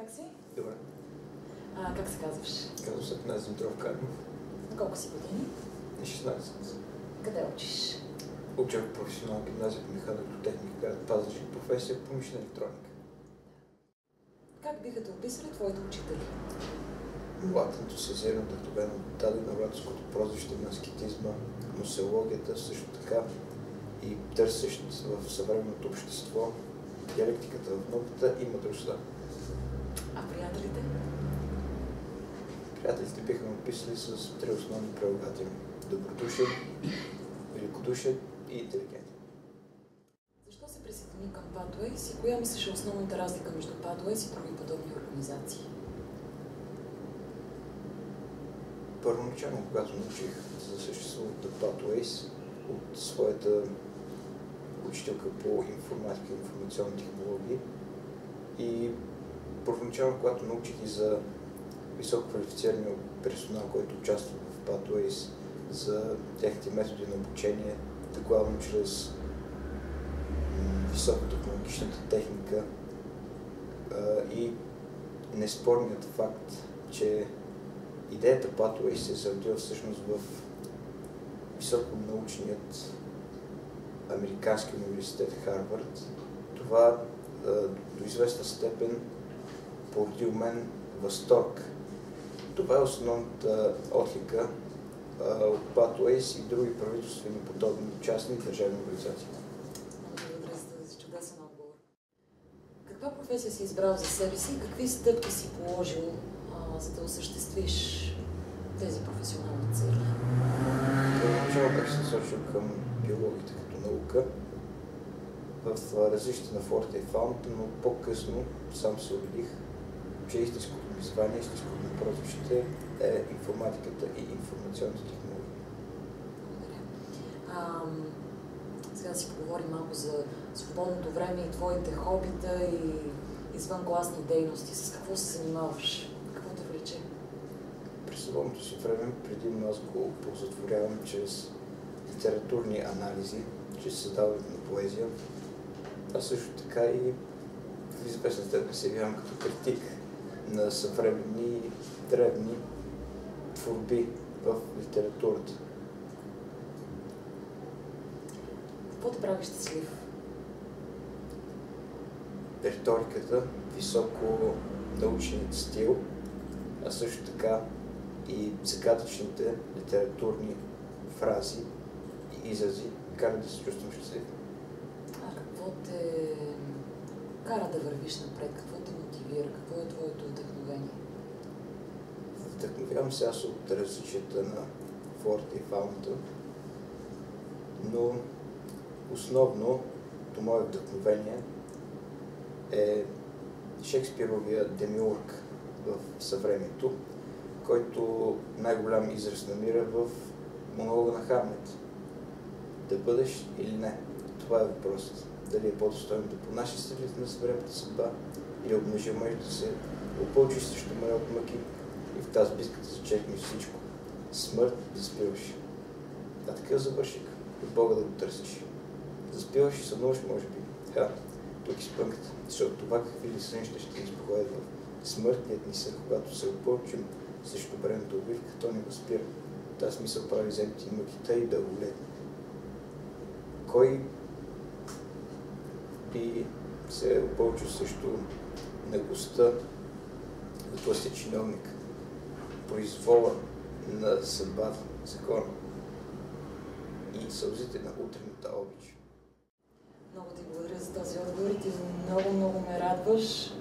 Как си? Добре. Как се казваш? Казвам се Атанас Димитров Кармов. На колко си години? На 16. Къде учиш? Уча в професионална гимназия по механотехника, град Пазарджик, професия промишлена електроника. Как биха те описали твоите учители? Млад, ентусиазиран, вдъхновен от Дадо и новаторското прозвище на аскетизма, мусеологията също така и търсещ в съвременното общество, диалектиката в науката и мъдростта. А приятелите? Приятелите биха ме описали с три основни прерогативи: добродушен, великодушен и интелигентен. Защо се присъедини към Pathways и коя мислиш е основната разлика между Pathways и други подобни организации? Първоначално, когато научих за съществуването на Pathways от своята учителка по информатика и информационни технологии и първоначално, когато научих и за високо квалифицирания персонал, който участва в Pathways, за техните методи на обучение, главно чрез високотехнологичната техника и неспорният факт, че идеята Pathways се зародила всъщност в високонаучният американски университет Харвард. Това до известна степен породи у мен възторг. Това е основната отлика от Pathways и други правителствени подобни частни държавни организации. Благодаря за този чудесен отговор. Каква професия си избрал за себе си и какви стъпки си положил, за да осъществиш тези професионални цели? Първоначално бях се насочил към биологията като наука в различните на форта и фауната, но по-късно сам се убедих, че истинското ми звание, истинското ми прозвище е информатиката и информационните технологии. Благодаря. Сега да си поговорим малко за свободното време и твоите хобита и извънкласни дейности. С какво се занимаваш? Какво те влече? През свободното си време предимно аз го ползотворявам чрез литературни анализи, чрез създаването на поезия. А също така и в известна степен се явявам като критик на съвременни древни творби в литературата. Какво те прави щастлив? Риториката, високо научният стил, а също така и загадъчните литературни фрази и изрази карат да се чувствам щастлив. Какво те кара да вървиш напред? Какво те мотивира? Какво е твоето вдъхновение? Вдъхновявам се аз от различията на флората и фауната, но основно до мое вдъхновение е Шекспировия демиург в съвремието, който най-голям израз намира в монолога на Хамлет. Да бъдеш или не? Това е въпросът. Дали е по-достойно да понасяш стрелите на съвременната съдба или обнажи мъж да се опълчиш срещу мъя от мъки и в тази битката зачекнеш всичко. Смърт заспиваш. А такъв завършик. От Бога да го търсиш. Заспиваш и сънуваш, може би. Тук изпънката. Защото това какви ли сънища ще изпоходят в смъртният ни сън, когато се опълчим срещу бременната убивка, то не го спира. Тази смисъл прави земите и мъките и дълголетни. Кой би се опълчил срещу наглостта на тлъстия чиновник, произвола на съдбата, закона и сълзите на утренната обич? Много ти благодаря за този отговор. Ти много ме радваш.